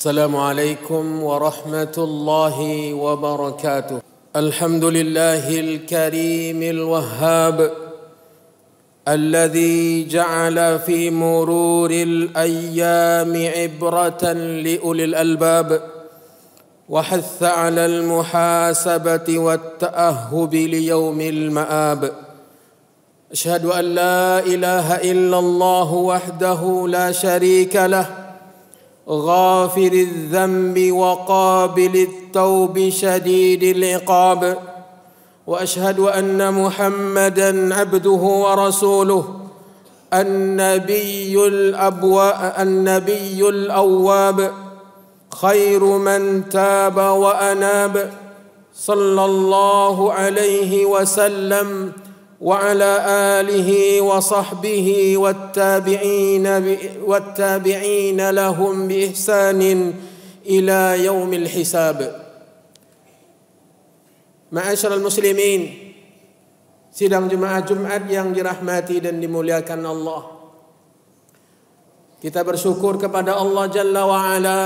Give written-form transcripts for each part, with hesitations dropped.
السلام عليكم ورحمة الله وبركاته. الحمد لله الكريم الوهاب الذي جعل في مرور الأيام عبرة لأولي الألباب وحث على المحاسبة والتأهب ليوم المآب. أشهد أن لا إله إلا الله وحده لا شريك له غافر الذنب وقابل التوب شديد العقاب، وأشهد أن محمدًا عبده ورسوله النبي الأواب خير من تاب وأناب، صلى الله عليه وسلم وعلى آله وصحبه والتابعين لهم بإحسان إلى يوم الحساب. Ma'asyiral muslimin, sidang jemaah Jumat yang dirahmati dan dimuliakan Allah. Kita bersyukur kepada Allah Jalla wa'ala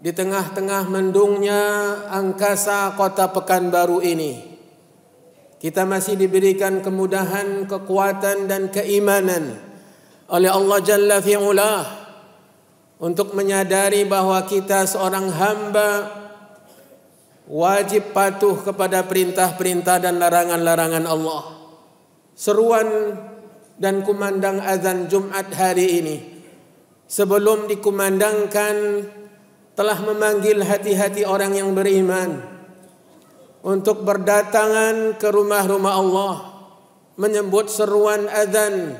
di tengah-tengah mendungnya angkasa kota Pekanbaru ini. Kita masih diberikan kemudahan, kekuatan dan keimanan oleh Allah Jalla fi'ulah untuk menyadari bahwa kita seorang hamba wajib patuh kepada perintah-perintah dan larangan-larangan Allah. Seruan dan kumandang azan Jumat hari ini sebelum dikumandangkan telah memanggil hati-hati orang yang beriman untuk berdatangan ke rumah-rumah Allah, menyebut seruan azan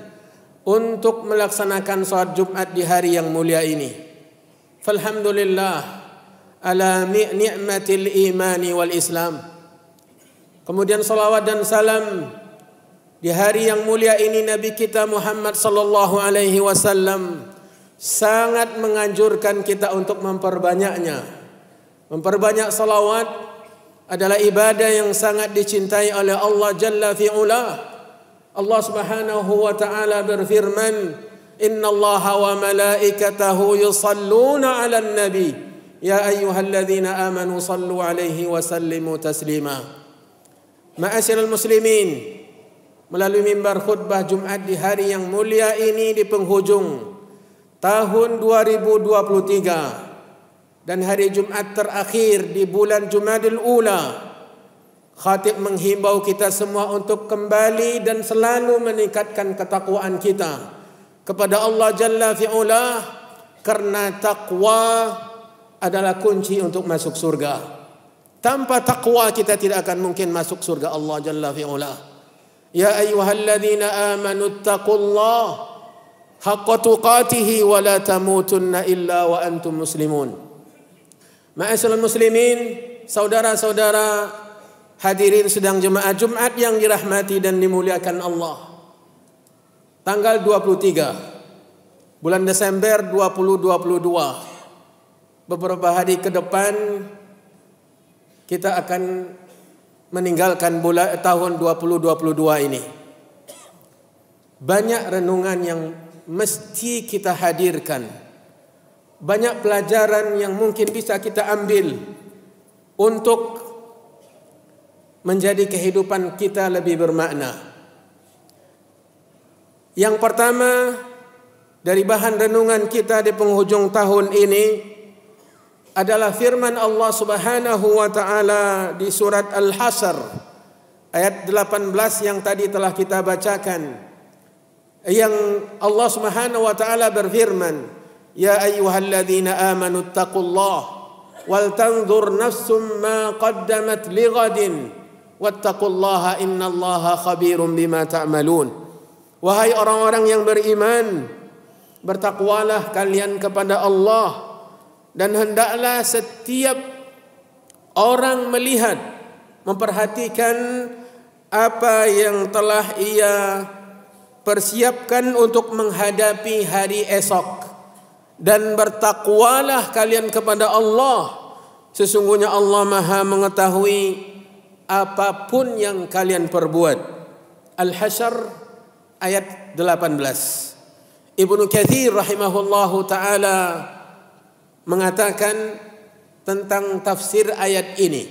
untuk melaksanakan salat Jumat di hari yang mulia ini. Falhamdulillah ala ni'matil imani wal Islam. Kemudian salawat dan salam di hari yang mulia ini Nabi kita Muhammad sallallahu alaihi wasallam sangat menganjurkan kita untuk memperbanyaknya. Memperbanyak salawat adalah ibadah yang sangat dicintai oleh Allah Jalla fi'ulah. Allah Subhanahu wa ta'ala berfirman, innallaha wa malaikatahu yusalluna 'alan nabi ya ayyuhalladzina amanu sallu 'alaihi wa sallimu taslima. Ma'asyiral muslimin, melalui mimbar khutbah Jumat di hari yang mulia ini di penghujung tahun 2023 dan hari Jumat terakhir di bulan Jumadil Ula, khatib menghimbau kita semua untuk kembali dan selalu meningkatkan ketakwaan kita kepada Allah Jalla fi'ulah, karena takwa adalah kunci untuk masuk surga. Tanpa takwa kita tidak akan mungkin masuk surga Allah Jalla fi'ulah. Ya ayyuhalladzina amanu taqullaha haqqa tuqatih wa la tamutunna illa wa antum muslimun. Ma'asyiral muslimin, saudara-saudara hadirin sedang jemaah Jumat yang dirahmati dan dimuliakan Allah. Tanggal 23 bulan Desember 2022, beberapa hari ke depan kita akan meninggalkan tahun 2022 ini. Banyak renungan yang mesti kita hadirkan. Banyak pelajaran yang mungkin bisa kita ambil untuk menjadi kehidupan kita lebih bermakna. Yang pertama dari bahan renungan kita di penghujung tahun ini adalah firman Allah Subhanahu wa ta'ala di surat Al-Hasr ayat 18 yang tadi telah kita bacakan, yang Allah Subhanahu wa ta'ala berfirman, ya ayyuhalladzina amanu taqullaha wal tanzur nafsum ma qaddamat lighadin wattaqullaha innallaha khabirum bima ta'malun. Wahai orang-orang yang beriman, bertakwalah kalian kepada Allah, dan hendaklah setiap orang melihat, memperhatikan apa yang telah ia persiapkan untuk menghadapi hari esok. Dan bertakwalah kalian kepada Allah, sesungguhnya Allah Maha mengetahui apapun yang kalian perbuat. Al-Hasyr ayat 18. Ibnu Katsir rahimahullahu taala mengatakan tentang tafsir ayat ini.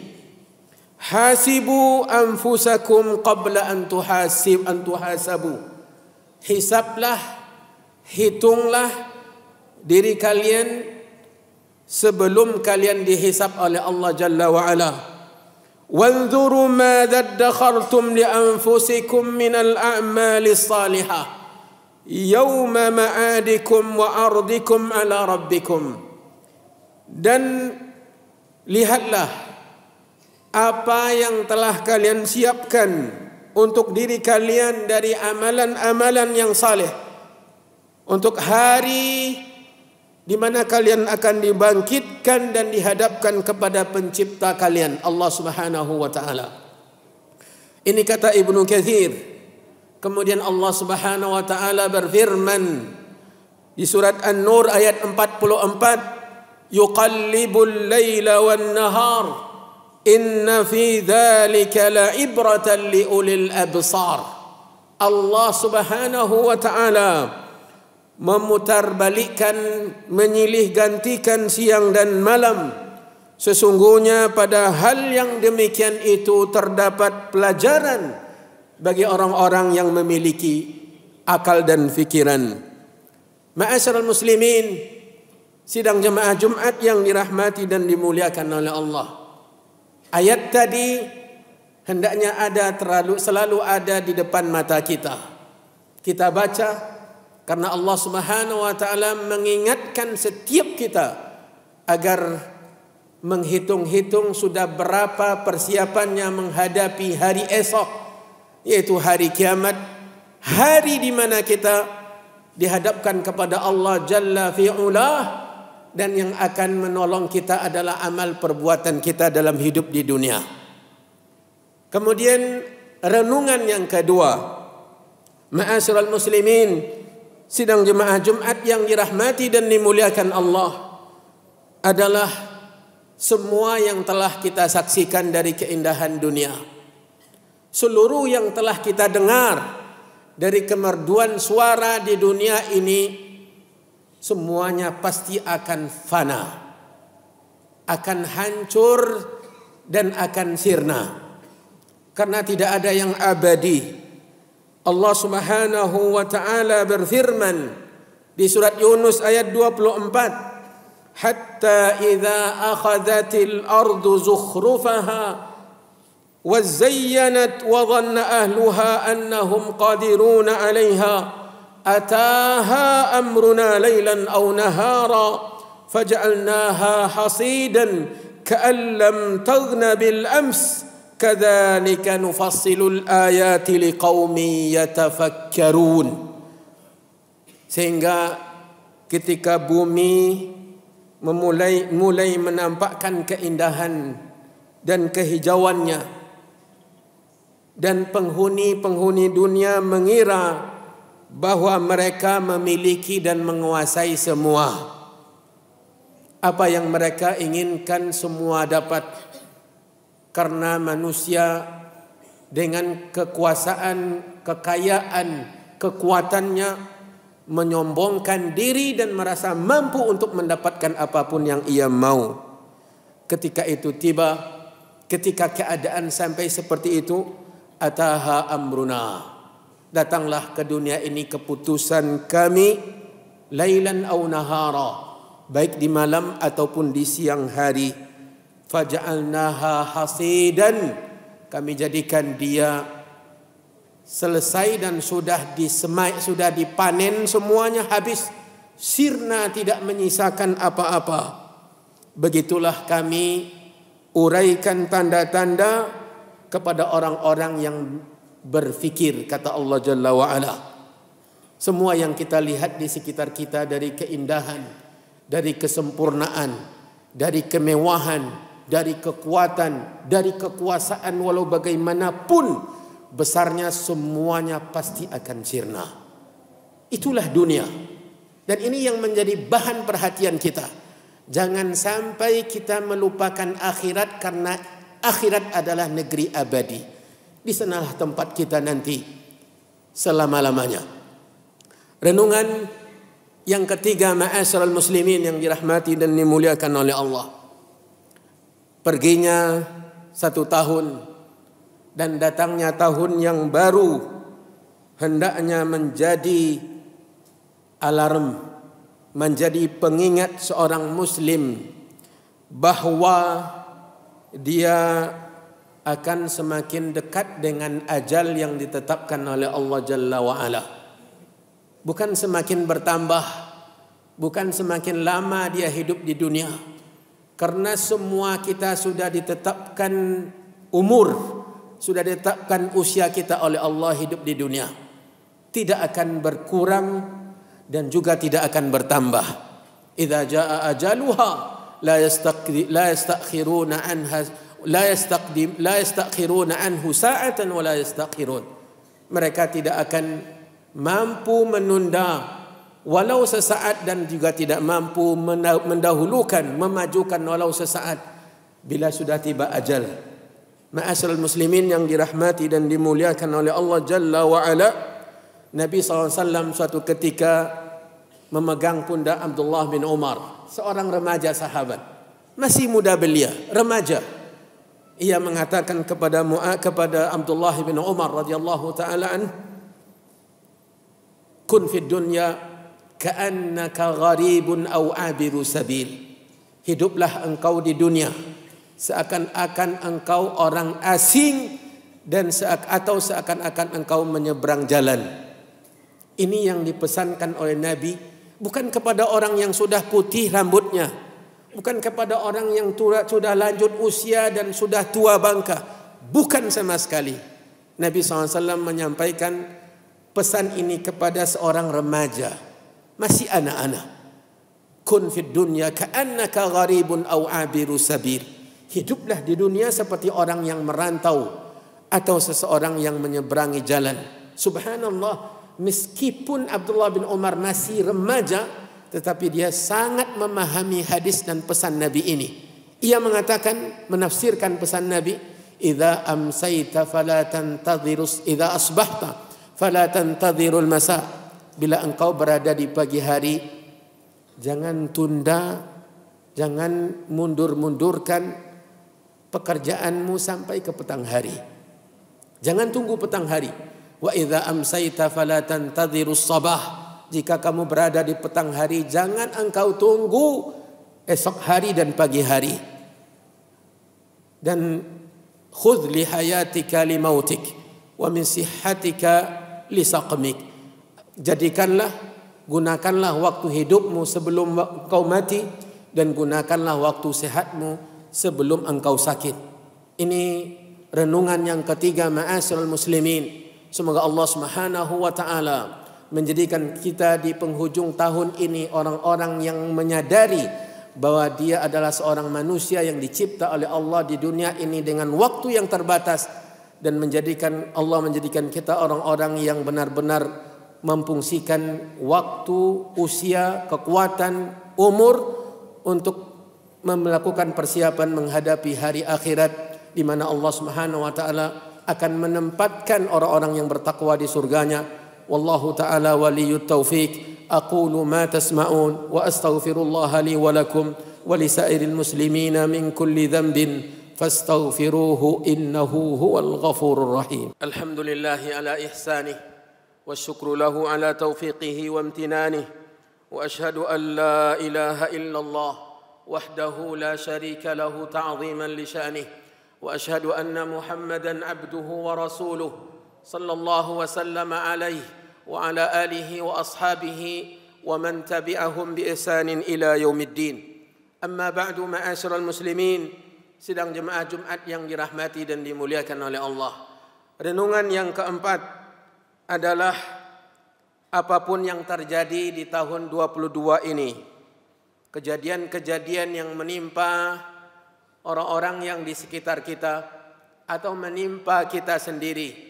Hasibu anfusakum qabla an tuhasabu. Hisablah, hitunglah diri kalian sebelum kalian dihisab oleh Allah Jalla wa Ala. Wanzuru madza adkhartum li anfusikum minal a'mali salihah yawma ma'adikum wa ardikum ala rabbikum. Dan lihatlah apa yang telah kalian siapkan untuk diri kalian dari amalan-amalan yang saleh, untuk hari di mana kalian akan dibangkitkan dan dihadapkan kepada pencipta kalian, Allah Subhanahu wa taala. Ini kata Ibnu Katsir. Kemudian Allah Subhanahu wa taala berfirman di surat An-Nur ayat 44, yuqallibul laila wan nahar inna fi dzalika la'ibratan liulil absar. Allah Subhanahu wa taala memutarbalikkan, menyilih gantikan siang dan malam. Sesungguhnya pada hal yang demikian itu terdapat pelajaran bagi orang-orang yang memiliki akal dan fikiran. Ma'asyiral muslimin, sidang jemaah Jumat yang dirahmati dan dimuliakan oleh Allah. Ayat tadi hendaknya selalu ada di depan mata kita. Kita baca karena Allah Subhanahu wa taala mengingatkan setiap kita agar menghitung-hitung sudah berapa persiapannya menghadapi hari esok, yaitu hari kiamat, hari di mana kita dihadapkan kepada Allah Jalla fi'ulah, dan yang akan menolong kita adalah amal perbuatan kita dalam hidup di dunia. Kemudian renungan yang kedua, ma'asyiral muslimin, sidang jemaah Jumat yang dirahmati dan dimuliakan Allah, adalah semua yang telah kita saksikan dari keindahan dunia, seluruh yang telah kita dengar dari kemerduan suara di dunia ini, semuanya pasti akan fana, akan hancur dan akan sirna, karena tidak ada yang abadi. Allah Subhanahu wa taala berfirman di surat Yunus ayat 24, hatta idza akhadhatil ardu zukhrufaha wa zayyanat wa dhanna ahluha annahum qadiruna 'alayha ataha amruna laylan aw nahara faj'alnaha hasidan ka'an lam taghna bil ams kadzalika nufassilul ayati liqaumin yatafakkarun. Sehingga ketika bumi mulai menampakkan keindahan dan kehijauannya, dan penghuni dunia mengira bahwa mereka memiliki dan menguasai semua. Apa yang mereka inginkan semua dapat. Karena manusia dengan kekuasaan, kekayaan, kekuatannya menyombongkan diri dan merasa mampu untuk mendapatkan apapun yang ia mau. Ketika itu tiba, ketika keadaan sampai seperti itu, ataha amruna, datanglah ke dunia ini keputusan kami, lailan aw nahara, baik di malam ataupun di siang hari. Faja'alnaha hasidan, kami jadikan dia selesai dan sudah disemai, sudah dipanen semuanya, habis, sirna, tidak menyisakan apa-apa. Begitulah kami uraikan tanda-tanda kepada orang-orang yang berfikir, kata Allah Jalla wa'ala. Semua yang kita lihat di sekitar kita dari keindahan, dari kesempurnaan, dari kemewahan, dari kekuatan, dari kekuasaan, walau bagaimanapun besarnya, semuanya pasti akan sirna. Itulah dunia. Dan ini yang menjadi bahan perhatian kita. Jangan sampai kita melupakan akhirat, karena akhirat adalah negeri abadi. Di sanalah tempat kita nanti selama-lamanya. Renungan Yang ketiga, ma'asyiral muslimin yang dirahmati dan dimuliakan oleh Allah. Perginya 1 tahun dan datangnya tahun yang baru hendaknya menjadi alarm, menjadi pengingat seorang muslim bahwa dia akan semakin dekat dengan ajal yang ditetapkan oleh Allah Jalla wa'ala. Bukan semakin bertambah, bukan semakin lama dia hidup di dunia. Karena semua kita sudah ditetapkan umur, sudah ditetapkan usia kita oleh Allah hidup di dunia. Tidak akan berkurang dan juga tidak akan bertambah. Idza jaa ajaluha la yastakhiruna anha la yastakhiruna anhu sa'atan wa la yastakhirun. Mereka tidak akan mampu menunda walau sesaat dan juga tidak mampu mendahulukan, memajukan walau sesaat bila sudah tiba ajal. Ma'asyiral muslimin yang dirahmati dan dimuliakan oleh Allah Jalla wa Ala, Nabi SAW suatu ketika memegang pundak Abdullah bin Umar, seorang remaja sahabat, masih muda belia, remaja. Ia mengatakan kepada Abdullah bin Umar radhiyallahu taala an, kun fid dunya ka'annaka gharibun aw abiru sabil. Hiduplah engkau di dunia seakan-akan engkau orang asing dan seakan-akan engkau menyeberang jalan. Ini yang dipesankan oleh Nabi, bukan kepada orang yang sudah putih rambutnya, bukan kepada orang yang sudah lanjut usia dan sudah tua bangka. Bukan sama sekali. Nabi SAW menyampaikan pesan ini kepada seorang remaja, masih anak-anak. Kun fid dunya ka'annaka gharibun aw abiru sabil. Hiduplah di dunia seperti orang yang merantau atau seseorang yang menyeberangi jalan. Subhanallah, meskipun Abdullah bin Umar masih remaja, tetapi dia sangat memahami hadis dan pesan Nabi ini. Ia mengatakan, menafsirkan pesan Nabi, idza amsayta fala tantadhirus idza asbahta fala tantadhirul masa. Bila engkau berada di pagi hari, jangan tunda, jangan mundur-mundurkan pekerjaanmu sampai ke petang hari. Jangan tunggu petang hari. Wa idza amsayta fala tantadhirus sabah. Jika kamu berada di petang hari, jangan engkau tunggu esok hari dan pagi hari. Dan khudh li hayatika li mautik wa min sihhatika li saqmik. Jadikanlah, gunakanlah waktu hidupmu sebelum engkau mati, dan gunakanlah waktu sehatmu sebelum engkau sakit. Ini renungan yang ketiga, ma'asyiral muslimin. Semoga Allah Subhanahu wa taala menjadikan kita di penghujung tahun ini orang-orang yang menyadari bahwa dia adalah seorang manusia yang dicipta oleh Allah di dunia ini dengan waktu yang terbatas, dan Allah menjadikan kita orang-orang yang benar-benar memfungsikan waktu, usia, kekuatan, umur untuk melakukan persiapan menghadapi hari akhirat di mana Allah Subhanahu wa taala akan menempatkan orang-orang yang bertakwa di surganya. Wallahu ta'ala waliyut taufiq. Aqulu ma tasma'un wa astaghfirullah li wa lakum wa lisairil muslimina min kulli dhanbin fastaghfiruhu innahu huwal ghafurur rahim. Alhamdulillahi ala ihsanih wa syukru lahu ala taufiqihi wa imtinanih wa ashhadu an la ilaha illallah wahdahu la syarika lahu ta'ziman li sya'nih wa ashhadu anna Muhammadan abduhu wa rasuluh sallallahu wa sallama alaihi wa ala alihi wa ashabihi wa man tabi'ahum bi ihsanin ila yaumiddin. Amma ba'du, ma'asyiral muslimin, sidang jemaah Jumat yang dirahmati dan dimuliakan oleh Allah. Renungan yang keempat adalah apapun yang terjadi di tahun 22 ini, kejadian-kejadian yang menimpa orang-orang yang di sekitar kita atau menimpa kita sendiri,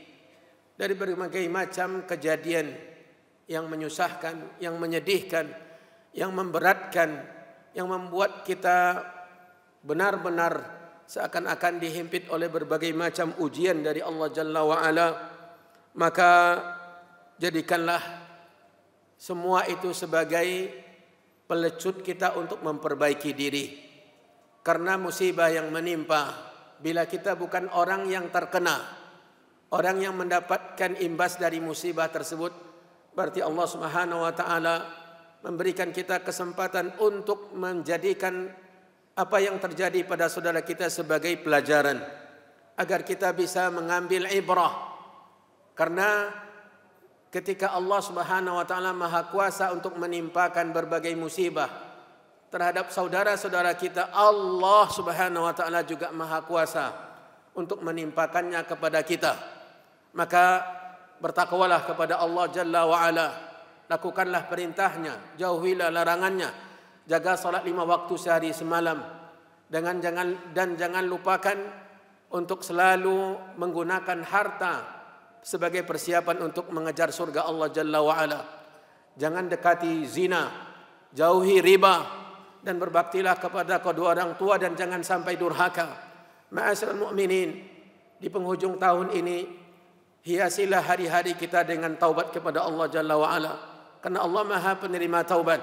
dari berbagai macam kejadian yang menyusahkan, yang menyedihkan, yang memberatkan, yang membuat kita benar-benar seakan-akan dihimpit oleh berbagai macam ujian dari Allah Jalla wa'ala. Maka jadikanlah Semua itu sebagai pelecut kita untuk memperbaiki diri. Karena musibah yang menimpa, bila kita bukan orang yang terkena, orang yang mendapatkan imbas dari musibah tersebut, berarti Allah Subhanahu wa taala memberikan kita kesempatan untuk menjadikan apa yang terjadi pada saudara kita sebagai pelajaran, agar kita bisa mengambil ibrah. Karena ketika Allah Subhanahu wa taala Maha Kuasa untuk menimpakan berbagai musibah terhadap saudara-saudara kita, Allah Subhanahu wa taala juga Maha Kuasa untuk menimpakannya kepada kita. Maka bertakwalah kepada Allah Jalla wa Ala, lakukanlah perintahnya, jauhilah larangannya, jaga salat 5 waktu sehari semalam, dan jangan lupakan untuk selalu menggunakan harta sebagai persiapan untuk mengejar surga Allah Jalla wa Ala. Jangan dekati zina, jauhi riba, dan berbaktilah kepada kedua orang tua, dan jangan sampai durhaka. Ma'asyiral mukminin, di penghujung tahun ini hiasilah hari-hari kita dengan taubat kepada Allah Jalla wa Ala, karena Allah Maha penerima taubat.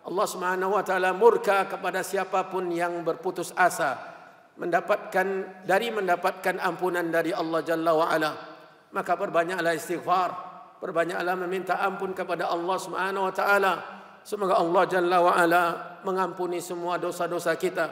Allah Subhanahu wa taala murka kepada siapapun yang berputus asa mendapatkan ampunan dari Allah Jalla wa Ala. Maka perbanyaklah istighfar, perbanyaklah meminta ampun kepada Allah Subhanahu wa taala. Semoga Allah Jalla wa Ala mengampuni semua dosa-dosa kita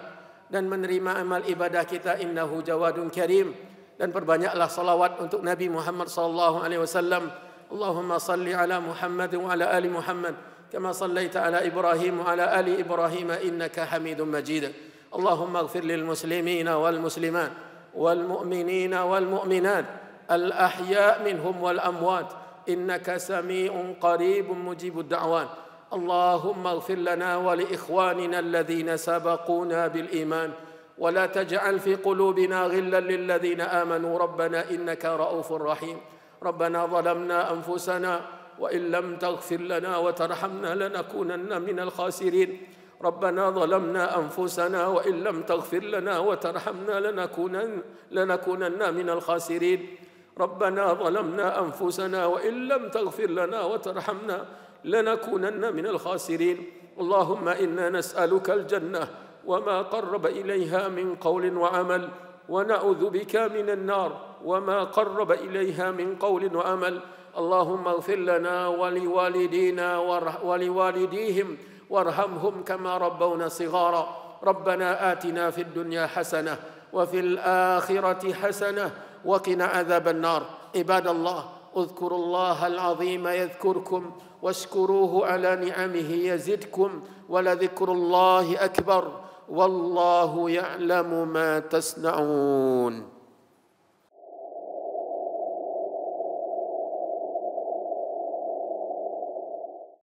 dan menerima amal ibadah kita, innahu jawadun karim. Dan perbanyaklah salawat untuk Nabi Muhammad sallallahu alaihi wasallam. Allahumma salli ala Muhammad wa ala ali Muhammad kama sallaita ala Ibrahim wa ala ali Ibrahim innaka Hamidum Majid. Allahumma ighfir lil muslimina wal muslimat wal mu'minina wal mu'minat al ahya' minhum wal amwat innaka sami'un qaribun mujibud da'wat. Allahumma ighfir lana wa li ikhwanina alladhina sabaquna bil iman ولا تجعل في قلوبنا غلا للذين آمنوا ربنا إنك رؤوف رحيم. ربنا ظلمنا أنفسنا وإن لم تغفر لنا وترحمنا لنكونن من الخاسرين. ربنا ظلمنا أنفسنا وإن لم تغفر لنا وترحمنا لنكونن من الخاسرين. ربنا ظلمنا أنفسنا وإن لم تغفر لنا وترحمنا لنكونن من الخاسرين. اللهم إنا نسألك الجنة وما قرب إليها من قول وعمل ونعوذ بك من النار وما قرب إليها من قول وعمل. اللهم اغفر لنا ولوالدينا ولوالديهم وارحمهم كما ربونا صغارا. ربنا آتنا في الدنيا حسنة وفي الآخرة حسنة وقنا عذاب النار. عباد الله، اذكروا الله العظيم يذكركم واشكروه على نعمه يزدكم ولذكر الله أكبر والله يعلم ما تصنعون.